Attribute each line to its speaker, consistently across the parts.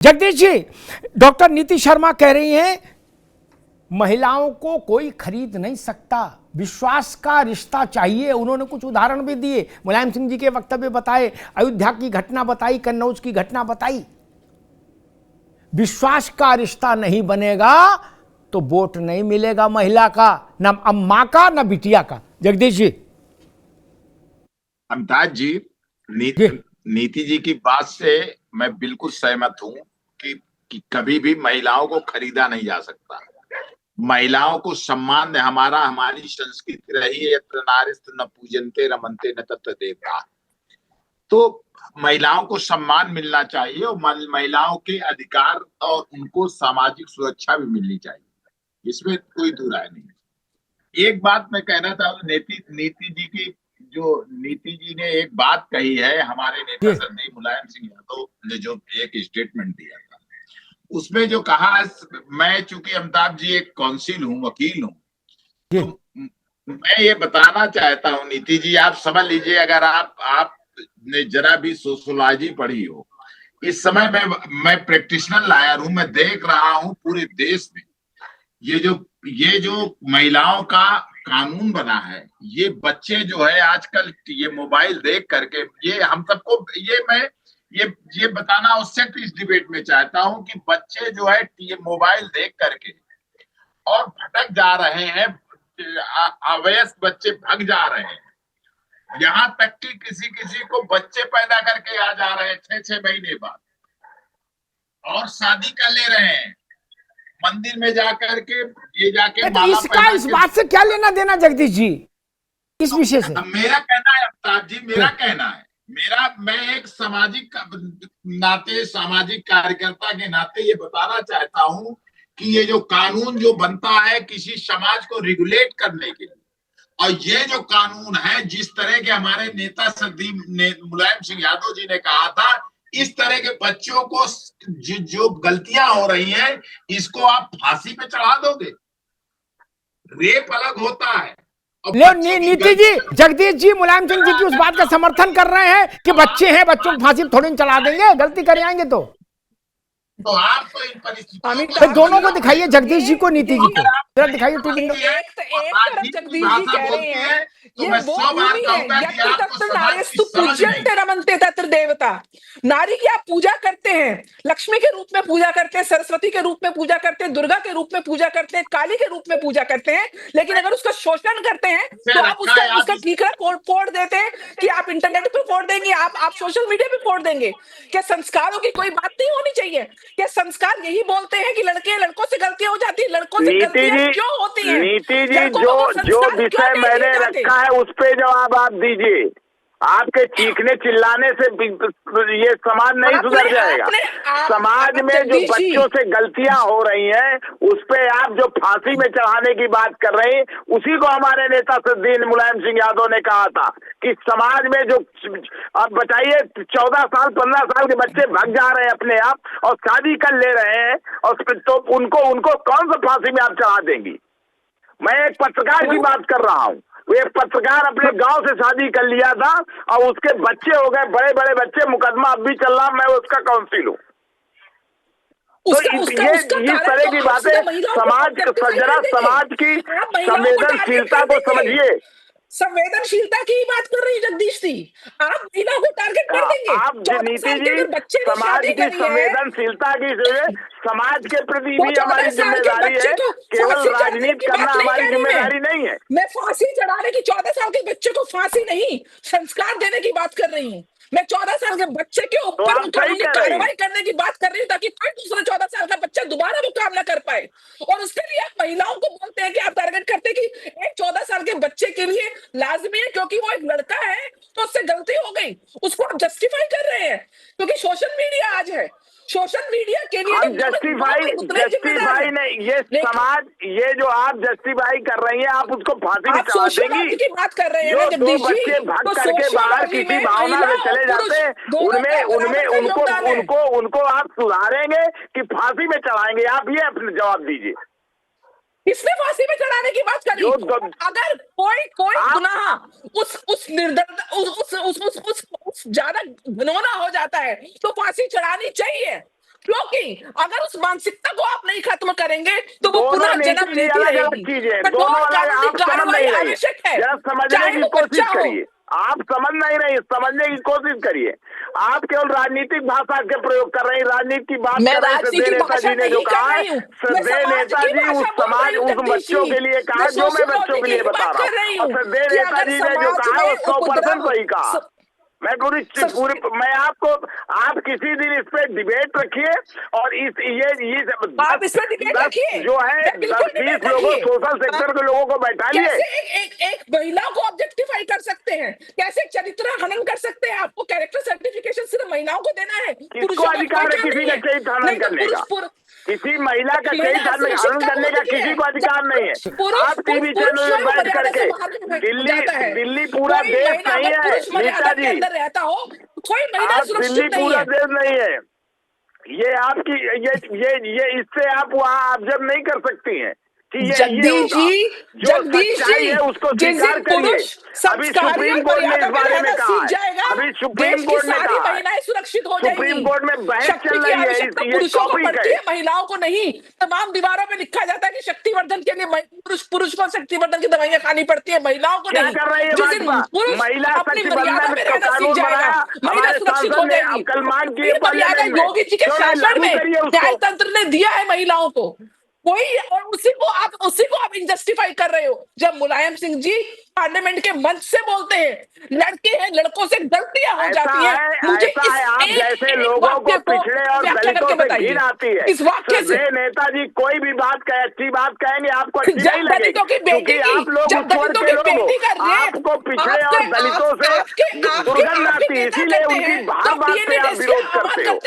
Speaker 1: Jagdish ji, doctor नीति शर्मा कह रही हैं महिलाओं को कोई खरीद नहीं सकता, विश्वास का रिश्ता चाहिए। उन्होंने कुछ उदाहरण भी दिए, मुलायम सिंह जी के वक्तव्य बताए, अयोध्या की घटना बताई, कन्नौज की घटना बताई। विश्वास का रिश्ता नहीं बनेगा तो वोट नहीं मिलेगा महिला का, न अम्मा का न बिटिया का। जगदीश जी।
Speaker 2: अमिताभ जी, नीति जी की बात से मैं बिल्कुल सहमत हूं कि कभी भी महिलाओं को खरीदा नहीं जा सकता। महिलाओं को सम्मान हमारी संस्कृति रही है, यत्र नारीस्तु न पूजन्ते रमन्ते न तत्र देवता। तो महिलाओं को सम्मान मिलना चाहिए और महिलाओं के अधिकार और उनको सामाजिक सुरक्षा भी मिलनी चाहिए, इसमें कोई दो राय नहीं। एक बात मैं कहना चाहूँ, नीति जी ने एक बात कही है, हमारे नेता श्रद्धेय मुलायम सिंह यादव ने जो एक स्टेटमेंट दिया था, उसमें जो कहा, मैं चूंकि अमिताभ जी एक काउंसिल हूँ, वकील हूँ, तो मैं ये बताना चाहता हूँ नीति जी, आप समझ लीजिए, अगर आपने जरा भी सोशोलॉजी पढ़ी हो, इस समय मैं प्रैक्टिशनर लॉयर हूँ, मैं देख रहा हूँ पूरे देश में ये जो महिलाओं का कानून बना है, ये बच्चे जो है आजकल ये मोबाइल देख करके, ये हम सबको मैं ये बताना आवश्यक इस डिबेट में चाहता हूं कि बच्चे जो है ये मोबाइल देख करके और भटक जा रहे हैं, अवयस्क बच्चे भग जा रहे हैं, यहाँ तक कि किसी को बच्चे पैदा करके आ जा रहे हैं 6 महीने बाद और शादी कर ले रहे हैं, मंदिर में जाकर के
Speaker 1: तो इस बात से क्या लेना देना जगदीश जी, इस विषय से?
Speaker 2: मेरा कहना है अमिताभ जी, मेरा कहना है, मैं एक सामाजिक कार्यकर्ता के नाते ये बताना चाहता हूं कि ये जो कानून जो बनता है किसी समाज को रेगुलेट करने के लिए, और ये जो कानून है, जिस तरह के हमारे नेता श्रद्धेय मुलायम सिंह यादव जी ने कहा था, इस तरह के बच्चों को जो गलतियां हो रही हैं, इसको आप फांसी पे चढ़ा दोगे। रेप अलग होता है।
Speaker 1: नीति जी, जगदीश जी मुलायम सिंह जी की उस बात का समर्थन कर रहे हैं कि बच्चे हैं, बच्चों को फांसी थोड़ी चढ़ा देंगे, गलती कर आएंगे तो
Speaker 2: आप तो इन परिस्थितियों
Speaker 1: दोनों को दिखाइए, जगदीश जी को, नीति जी को जरा दिखाइए।
Speaker 3: एक तरफ जगदीश जी कह रहे हैं ये वो भूमि है, यत्र तत्र नार्यस्तु पूज्यन्ते रमन्ते तत्र देवता। नारी की आप पूजा करते हैं, लक्ष्मी के रूप में पूजा करते हैं, सरस्वती के रूप में पूजा करते हैं, दुर्गा के रूप में पूजा करते हैं, काली के रूप में पूजा करते हैं, लेकिन अगर उसका शोषण करते हैं तो आप उसका ठीकरा फोड़ देते हैं कि आप इंटरनेट पे फोड़ देंगे, आप सोशल मीडिया पे फोड़ देंगे। क्या संस्कारों की कोई बात नहीं होनी चाहिए? क्या संस्कार यही बोलते हैं कि लड़कों से गलतियां हो जाती है, लड़कों से गलतियां क्यों होती हैं?
Speaker 4: नीति जी, जो विषय मैंने रखा है उस पे जवाब आप दीजिए। आपके चीखने चिल्लाने से ये समाज नहीं सुधर जाएगा। समाज में जो बच्चों से गलतियां हो रही हैं उस पे आप जो फांसी में चढ़ाने की बात कर रहे हैं, उसी को हमारे नेता श्रद्धेय मुलायम सिंह यादव ने कहा था कि समाज में जो, अब बताइए, 14 साल 15 साल के बच्चे भग जा रहे हैं अपने आप और शादी कर ले रहे हैं, और तो उनको कौन सा फांसी में आप चढ़ा देंगी? मैं एक पत्रकार की बात कर रहा हूँ, एक पत्रकार अपने गांव से शादी कर लिया था और उसके बच्चे हो गए, बड़े बड़े बच्चे, मुकदमा अब भी चल रहा, मैं उसका काउंसिल हूँ। तो ये इस तरह की बातें समाज की संवेदनशीलता को समझिए।
Speaker 3: संवेदनशीलता की बात कर रही है जगदीश जी, आप महिला को टारगेट कर देंगे?
Speaker 4: आप नीति जी, समाज की संवेदनशीलता की समाज के प्रति भी हमारी जिम्मेदारी है, केवल राजनीति करना हमारी जिम्मेदारी नहीं है।
Speaker 3: मैं फांसी चढ़ाने की, 14 साल के बच्चे को फांसी नहीं, संस्कार देने की बात कर रही हूँ। मैं 14 साल के बच्चे के ऊपर कानूनी कार्रवाई करने की बात कर रही हूँ ताकि कोई दूसरा 14 साल का बच्चा दोबारा वो काम ना कर पाए, और उसके लिए आप महिलाओं को बोलते हैं कि आप टारगेट करते हैं कि एक 14 साल के बच्चे के लिए लाजमी है क्योंकि वो एक लड़का है तो उससे गलती हो गई, उसको आप जस्टिफाई कर रहे हैं क्योंकि सोशल मीडिया आज है, सोशल मीडिया के लिए
Speaker 4: जस्टिफाई नहीं, ये समाज, ये जो आप जस्टिफाई कर रही हैं, आप उसको फांसी में चढ़ा देंगी।
Speaker 3: की बात कर रहे हैं
Speaker 4: जो बच्चे भाग करके बाहर किसी भावना में चले जाते हैं, उनको आप सुधारेंगे कि फांसी में चढ़ाएंगे? आप ये अपने जवाब दीजिए।
Speaker 3: किसने फांसी में चढ़ाने की बात करी? अगर कोई गुनाह उस निर्दयता, उस ज्यादा घिनौना हो जाता है तो फांसी चढ़ानी चाहिए। क्योंकि अगर उस मानसिकता को आप नहीं खत्म करेंगे तो वो पुनः जन्म लेती रहेगी। कठोर कानूनी कार्रवाई आवश्यक है, चाहे वो बच्चा हो।
Speaker 4: आप समझ नहीं रही, समझने की कोशिश करिए। आप केवल राजनीतिक भाषा के प्रयोग कर रहे हैं, राजनीति की बात कर रहे हैं। श्रद्धेय नेताजी ने जो कहा है, श्रद्धेय नेताजी उस समाज, उस बच्चों के लिए कहा जो मैं बच्चों के लिए बता रहा हूँ, और श्रद्धेय नेताजी ने जो कहा वो 100% सही कहा। मैं मैं आप किसी दिन इस पे डिबेट रखिए, और
Speaker 3: आप इस पे डिबेट रखिए
Speaker 4: जो है 10-20 लोगों, सोशल सेक्टर के लोगों को बैठाइए।
Speaker 3: एक महिला को ऑब्जेक्टिफाई कर सकते हैं, कैसे चरित्र हनन कर सकते हैं? आपको कैरेक्टर सर्टिफिकेशन सिर्फ महिलाओं को देना है?
Speaker 4: किसको अधिकार है किसी का चरित्र हनन करने का? किसी महिला का चरित्र हनन करने का किसी को अधिकार नहीं है। आप टीवी चैनल में बैठ करके, दिल्ली पूरा देश नहीं है नीता जी,
Speaker 3: रहता हो कोई महिला
Speaker 4: दिल्ली पूरा देश नहीं है। ये आपकी ये इससे आप वहाँ ऑब्जर्व नहीं कर सकती हैं कि
Speaker 3: जगदीश जी
Speaker 4: उसको स्वीकार करिए। अभी सुप्रीम कोर्ट ने इस बारे में कहा है, अभी सुप्रीम कोर्ट ने कहा,
Speaker 3: महिलाएं सुरक्षित हो जाएंगी।
Speaker 4: सुप्रीम कोर्ट में बहस चल रही है, ये टॉपिक है,
Speaker 3: महिलाओं को नहीं। तमाम दीवारों में लिखा जाता है कि शक्तिवर्धन के लिए पुरुष को शक्तिवर्धन की दवाइयां खानी पड़ती है, महिलाओं को नहीं।
Speaker 4: क्या कर रही है महिला शक्तिवर्धन का कानून बनाया हमारे सांसद ने, कल मांग की
Speaker 3: योगी जी के शासन में न्याय तंत्र ने दिया है महिलाओं को कोई, और उसी को आप इनजस्टिफाई कर रहे हो। जब मुलायम सिंह जी पार्लियामेंट के मंच से बोलते हैं लड़के हैं, लड़कों से गलतियां हो जाती हैं, मुझे
Speaker 4: आप जैसे लोगों को पिछड़े और दलितों से घिन आती है।
Speaker 3: इस वाक्य से
Speaker 4: नेताजी कोई भी बात कहे, अच्छी बात कहेंगे आपको अच्छी नहीं लगेगी, क्योंकि आप लोग ऊपर के लोग, आपको पिछड़े और दलितों से दुर्गंध आती है, इसीलिए उनकी बार बार से आप विरोध करते हो।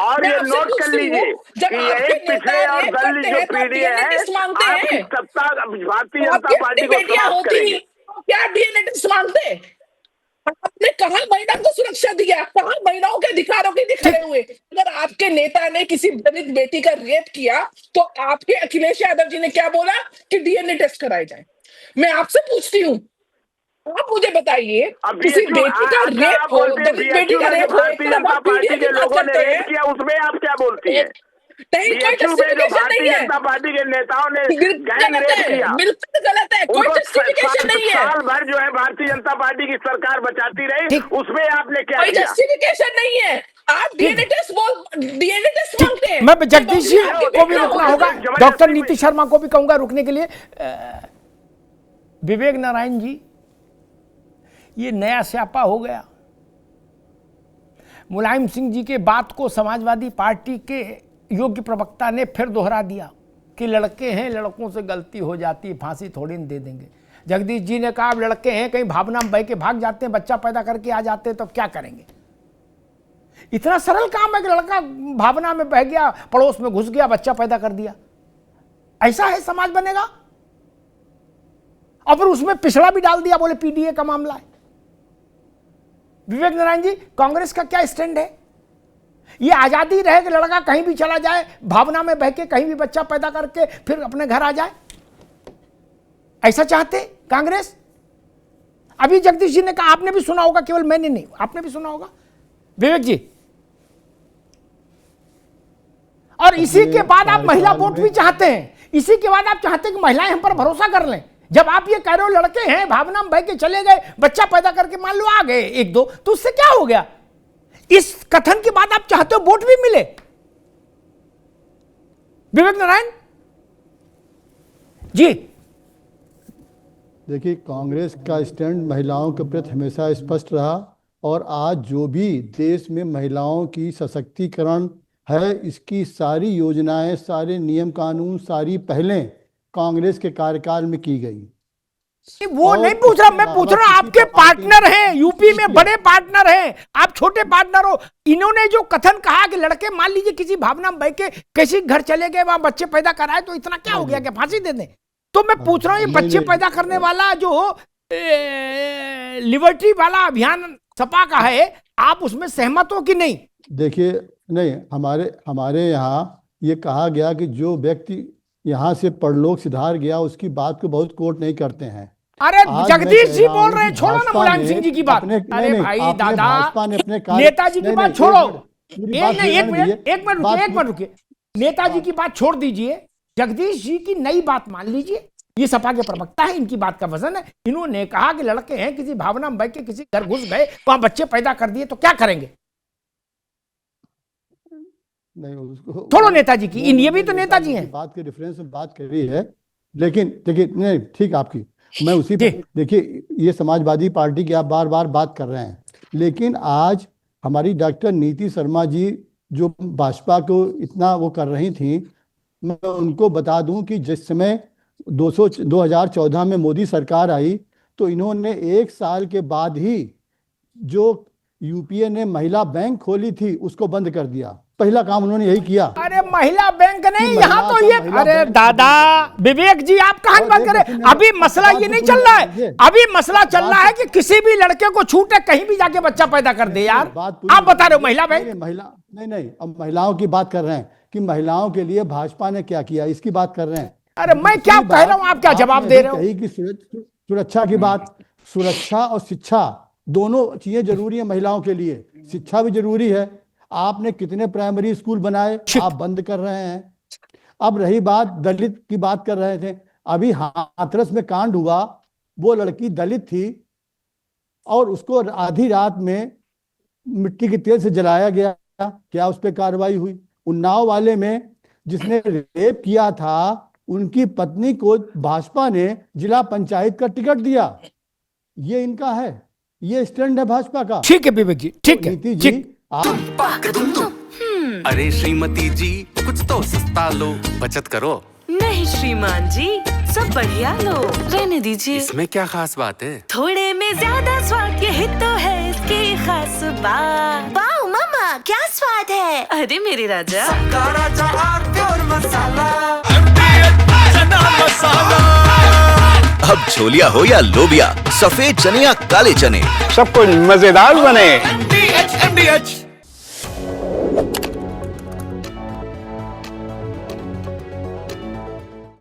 Speaker 4: और ये नोट कर लीजिए कि एक पिछड़े और दलित जो पीढ़ी है, आपकी सत्ता भारतीय जनता पार्टी को समाप्त करेगी।
Speaker 3: क्या डीएनए टेस्ट मांगते? आपने कहा महिला को सुरक्षा दिया, कहा महिलाओं के अधिकारों के लिए खड़े हुए। अगर आपके नेता ने किसी दलित बेटी का रेप किया तो आपके अखिलेश यादव जी ने क्या बोला कि डीएनए टेस्ट कराए जाए। मैं आपसे पूछती हूँ, आप मुझे बताइए, किसी बेटी का रेप हो, दलित बेटी का रेप हो,
Speaker 4: भारतीय जनता पार्टी के लोगों ने रेप किया, उसमें आप क्या बोलती है?
Speaker 3: भारतीय
Speaker 4: जनता पार्टी के नेताओं ने गैंग रेप किया,
Speaker 3: बिल्कुल गलत है, कोई जस्टिफिकेशन नहीं है।
Speaker 4: साल भर जो है भारतीय जनता पार्टी की सरकार बचाती रही, उसमें आपने क्या किया?
Speaker 3: जस्टिफिकेशन नहीं है। आप डीएनए टेस्ट मांगते हैं।
Speaker 1: मैं जगदीश जी को भी रुकना होगा, डॉक्टर नीति शर्मा को भी कहूंगा रुकने के लिए। विवेक नारायण जी, ये नया स्यापा हो गया। मुलायम सिंह जी के बात को समाजवादी पार्टी के योग्य प्रवक्ता ने फिर दोहरा दिया कि लड़के हैं, लड़कों से गलती हो जाती है, फांसी थोड़ी न दे देंगे। जगदीश जी ने कहा अब लड़के हैं, कहीं भावना में बह के भाग जाते हैं, बच्चा पैदा करके आ जाते हैं, तो क्या करेंगे? इतना सरल काम है कि लड़का भावना में बह गया, पड़ोस में घुस गया, बच्चा पैदा कर दिया। ऐसा है समाज बनेगा? और फिर उसमें पिछड़ा भी डाल दिया, बोले पीडीए का मामला है। विवेक नारायण जी, कांग्रेस का क्या स्टैंड है? ये आजादी रहे कि लड़का कहीं भी चला जाए, भावना में बह के कहीं भी बच्चा पैदा करके फिर अपने घर आ जाए? ऐसा चाहते कांग्रेस? अभी जगदीश जी ने कहा, आपने भी सुना होगा, केवल मैंने नहीं, आपने भी सुना होगा विवेक जी। और इसी के बाद आप महिला वोट भी चाहते हैं, इसी के बाद आप चाहते हैं कि महिलाएं हम पर भरोसा कर लें। जब आप ये कह रहे हो लड़के हैं, भावना में बह के चले गए, बच्चा पैदा करके मान लो आ गए एक दो, तो उससे क्या हो गया? इस कथन के बाद आप चाहते हो वोट भी मिले? विवेक नारायण जी,
Speaker 5: देखिए, कांग्रेस का स्टैंड महिलाओं के प्रति हमेशा स्पष्ट रहा, और आज जो भी देश में महिलाओं की सशक्तिकरण है, इसकी सारी योजनाएं, सारे नियम कानून, सारी पहलें कांग्रेस के कार्यकाल में की गई।
Speaker 1: वो नहीं पूछ रहा, मैं पूछ रहा आपके पार्टनर हैं, यूपी में बड़े पार्टनर हैं, आप छोटे पार्टनर हो। इन्होंने जो कथन कहा कि लड़के मान लीजिए किसी भावना में बह के किसी घर चले गए, वहां बच्चे पैदा कराए, तो इतना क्या हो गया कि फांसी दे दें? तो मैं पूछ रहा हूं, ये बच्चे पैदा करने वाला जो लिबर्टी वाला अभियान सपा का है, आप उसमें सहमत हो कि नहीं?
Speaker 5: देखिए, नहीं, हमारे यहाँ ये कहा गया कि जो व्यक्ति यहाँ से परलोक सिधार गया, उसकी बात को बहुत कोट नहीं करते हैं।
Speaker 1: अरे जगदीश जी बोल रहे हैं, छोड़ो ना मुलायम सिंह जी की बात। अरे भाई दादा, नेताजी की बात छोड़ो,
Speaker 5: पूरी बात
Speaker 1: नहीं,
Speaker 5: सुनने दीजिए।
Speaker 1: एक मिनट रुकिए। नेताजी की बात छोड़ दीजिए, जगदीश जी की नई बात मान लीजिए। ये सपा के प्रवक्ता है, इनकी बात का वजन है। इन्होंने कहा कि लड़के हैं, किसी भावना में बह के किसी घर घुस गए, वहां बच्चे पैदा कर दिए, तो क्या करेंगे?
Speaker 5: नहीं, उसको
Speaker 1: छोड़ो नेताजी की, ये भी तो नेताजी हैं।
Speaker 5: बात के डिफरेंस में बात कर रही है, लेकिन देखिए, नहीं ठीक आपकी, मैं उसी पे देखिए, ये समाजवादी पार्टी की आप बार बार बात कर रहे हैं, लेकिन आज हमारी डॉक्टर नीति शर्मा जी जो भाजपा को इतना वो कर रही थी, मैं उनको बता दूं कि जिस समय 2014 में मोदी सरकार आई, तो इन्होंने 1 साल के बाद ही जो यूपीए ने महिला बैंक खोली थी उसको बंद कर दिया। पहला काम उन्होंने यही किया।
Speaker 1: अरे महिला बैंक नहीं, यहाँ तो ये, अरे दादा विवेक जी, आप कहां की बात कर रहे हैं? अभी मसला ये नहीं चल रहा है, अभी मसला चल रहा है कि किसी भी लड़के को छूटे कहीं भी जाके बच्चा पैदा कर दे। यार आप बता रहे हो महिला बैंक?
Speaker 5: नहीं, अब महिलाओं की बात कर रहे हैं कि महिलाओं के लिए भाजपा ने क्या किया, इसकी बात कर रहे हैं।
Speaker 1: अरे मैं क्या कह रहा हूं, आप क्या जवाब दे रहे हो?
Speaker 5: कही कि सुरक्षा की बात, सुरक्षा और शिक्षा दोनों चीजें जरूरी है महिलाओं के लिए, शिक्षा भी जरूरी है। आपने कितने प्राइमरी स्कूल बनाए, आप बंद कर रहे हैं। अब रही बात दलित की, बात कर रहे थे, अभी हाथरस में कांड हुआ, वो लड़की दलित थी और उसको आधी रात में मिट्टी के तेल से जलाया गया, क्या उस पर कार्रवाई हुई? उन्नाव वाले में जिसने रेप किया था, उनकी पत्नी को भाजपा ने जिला पंचायत का टिकट दिया। ये इनका है, ये स्टैंड है भाजपा का।
Speaker 1: ठीक है विवेक जी, ठीक है,
Speaker 5: नीति जी
Speaker 6: अरे श्रीमती जी, कुछ तो सस्ता लो, बचत करो।
Speaker 7: नहीं श्रीमान जी, सब बढ़िया लो, रहने दीजिए।
Speaker 6: इसमें क्या खास बात है?
Speaker 7: थोड़े में ज्यादा स्वाद, यही तो है इसकी खास बात। वाओ मामा, क्या स्वाद है? अरे मेरे राजा,
Speaker 8: अब छोलिया हो या लोबिया, सफेद चने या काले चने,
Speaker 4: सब कुछ मजेदार बने।
Speaker 8: MDH